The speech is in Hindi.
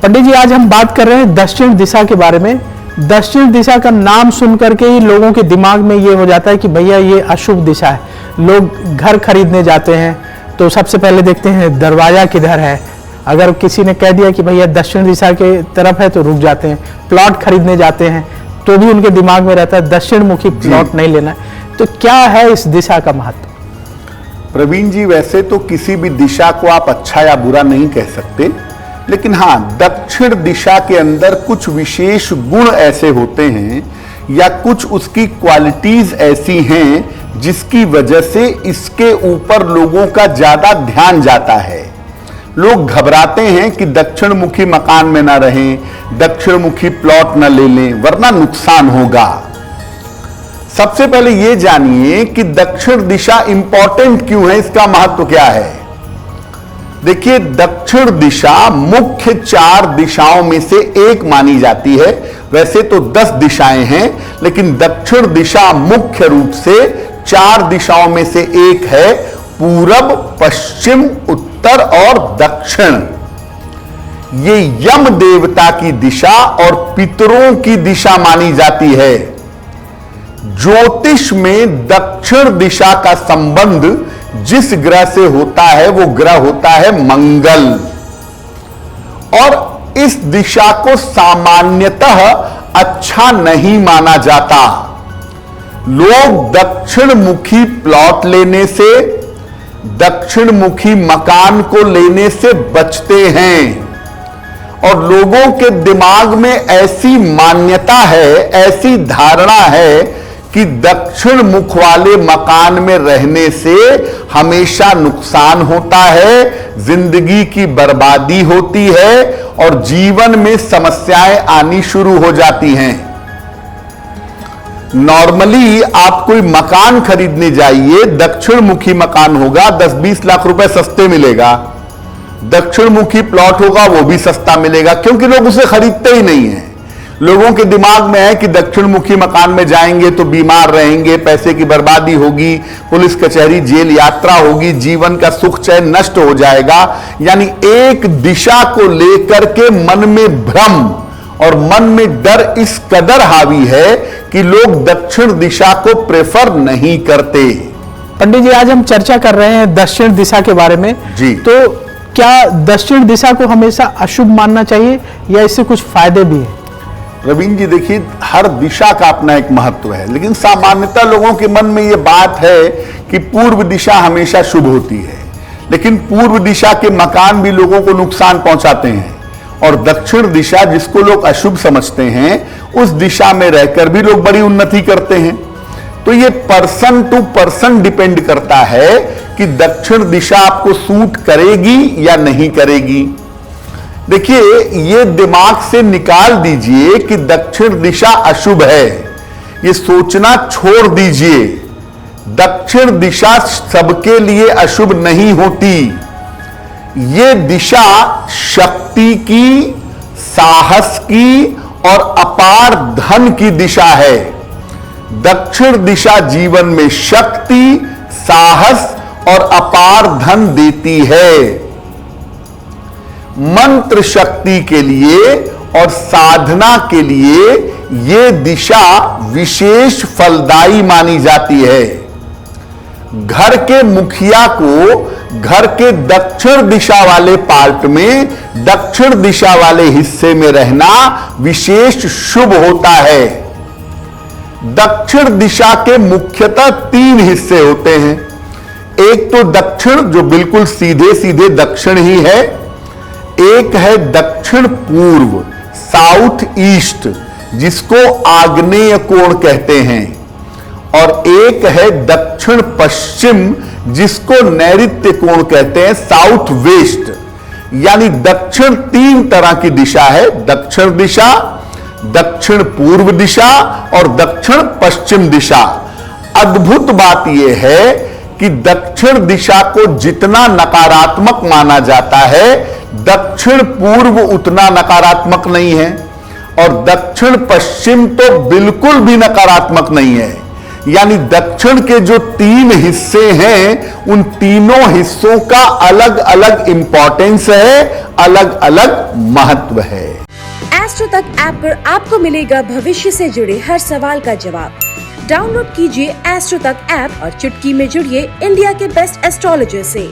पंडित जी, आज हम बात कर रहे हैं दक्षिण दिशा के बारे में। दक्षिण दिशा का नाम सुन करके ही लोगों के दिमाग में ये हो जाता है कि भैया ये अशुभ दिशा है। लोग घर खरीदने जाते हैं तो सबसे पहले देखते हैं दरवाजा किधर है। अगर किसी ने कह दिया कि भैया दक्षिण दिशा के तरफ है तो रुक जाते हैं। प्लॉट खरीदने जाते हैं तो भी उनके दिमाग में रहता है दक्षिण मुखी प्लॉट नहीं लेना। तो क्या है इस दिशा का महत्व? प्रवीण जी, वैसे तो किसी भी दिशा को आप अच्छा या बुरा नहीं कह सकते, लेकिन हाँ, दक्षिण दिशा के अंदर कुछ विशेष गुण ऐसे होते हैं या कुछ उसकी क्वालिटीज ऐसी हैं जिसकी वजह से इसके ऊपर लोगों का ज्यादा ध्यान जाता है। लोग घबराते हैं कि दक्षिण मुखी मकान में ना रहें, दक्षिण मुखी प्लॉट ना ले लें वरना नुकसान होगा। सबसे पहले यह जानिए कि दक्षिण दिशा इंपॉर्टेंट क्यों है, इसका महत्व क्या है। देखिए, दक्षिण दिशा मुख्य 4 दिशाओं में से एक मानी जाती है। वैसे तो 10 दिशाएं हैं, लेकिन दक्षिण दिशा मुख्य रूप से 4 दिशाओं में से एक है। पूरब, पश्चिम, उत्तर और दक्षिण। ये यम देवता की दिशा और पितरों की दिशा मानी जाती है। ज्योतिष में दक्षिण दिशा का संबंध जिस ग्रह से होता है वो ग्रह होता है मंगल, और इस दिशा को सामान्यतः अच्छा नहीं माना जाता। लोग दक्षिण मुखी प्लॉट लेने से, दक्षिण मुखी मकान को लेने से बचते हैं, और लोगों के दिमाग में ऐसी मान्यता है, ऐसी धारणा है कि दक्षिण मुख वाले मकान में रहने से हमेशा नुकसान होता है, जिंदगी की बर्बादी होती है और जीवन में समस्याएं आनी शुरू हो जाती हैं। नॉर्मली आप कोई मकान खरीदने जाइए, दक्षिण मुखी मकान होगा 10-20 लाख रुपए सस्ते मिलेगा। दक्षिण मुखी प्लॉट होगा वो भी सस्ता मिलेगा, क्योंकि लोग उसे खरीदते ही नहीं है। लोगों के दिमाग में है कि दक्षिण मुखी मकान में जाएंगे तो बीमार रहेंगे, पैसे की बर्बादी होगी, पुलिस कचहरी जेल यात्रा होगी, जीवन का सुख चैन नष्ट हो जाएगा। यानी एक दिशा को लेकर के मन में भ्रम और मन में डर इस कदर हावी है कि लोग दक्षिण दिशा को प्रेफर नहीं करते। पंडित जी, आज हम चर्चा कर रहे हैं दक्षिण दिशा के बारे में जी। तो क्या दक्षिण दिशा को हमेशा अशुभ मानना चाहिए या इससे कुछ फायदे भी है? रवीन जी, देखिए, हर दिशा का अपना एक महत्व है, लेकिन सामान्यतः लोगों के मन में यह बात है कि पूर्व दिशा हमेशा शुभ होती है, लेकिन पूर्व दिशा के मकान भी लोगों को नुकसान पहुंचाते हैं, और दक्षिण दिशा जिसको लोग अशुभ समझते हैं उस दिशा में रहकर भी लोग बड़ी उन्नति करते हैं। तो ये पर्सन टू पर्सन डिपेंड करता है कि दक्षिण दिशा आपको सूट करेगी या नहीं करेगी। देखिए, ये दिमाग से निकाल दीजिए कि दक्षिण दिशा अशुभ है, ये सोचना छोड़ दीजिए। दक्षिण दिशा सबके लिए अशुभ नहीं होती। ये दिशा शक्ति की, साहस की और अपार धन की दिशा है। दक्षिण दिशा जीवन में शक्ति, साहस और अपार धन देती है। मंत्र शक्ति के लिए और साधना के लिए यह दिशा विशेष फलदायी मानी जाती है। घर के मुखिया को घर के दक्षिण दिशा वाले पार्ट में, दक्षिण दिशा वाले हिस्से में रहना विशेष शुभ होता है। दक्षिण दिशा के मुख्यतः 3 हिस्से होते हैं। एक तो दक्षिण जो बिल्कुल सीधे सीधे दक्षिण ही है, एक है दक्षिण पूर्व, साउथ ईस्ट, जिसको आग्नेय कोण कहते हैं, और एक है दक्षिण पश्चिम जिसको नैऋत्य कोण कहते हैं, साउथ वेस्ट। यानी दक्षिण 3 तरह की दिशा है, दक्षिण दिशा, दक्षिण पूर्व दिशा और दक्षिण पश्चिम दिशा। अद्भुत बात यह है कि दक्षिण दिशा को जितना नकारात्मक माना जाता है, दक्षिण पूर्व उतना नकारात्मक नहीं है, और दक्षिण पश्चिम तो बिल्कुल भी नकारात्मक नहीं है। यानी दक्षिण के जो 3 हिस्से हैं उन तीनों हिस्सों का अलग अलग इंपॉर्टेंस है, अलग अलग महत्व है। एस्ट्रो तक ऐप पर आपको मिलेगा भविष्य से जुड़े हर सवाल का जवाब। डाउनलोड कीजिए एस्ट्रो तक ऐप और चुटकी में जुड़िए इंडिया के बेस्ट एस्ट्रोलॉजर से।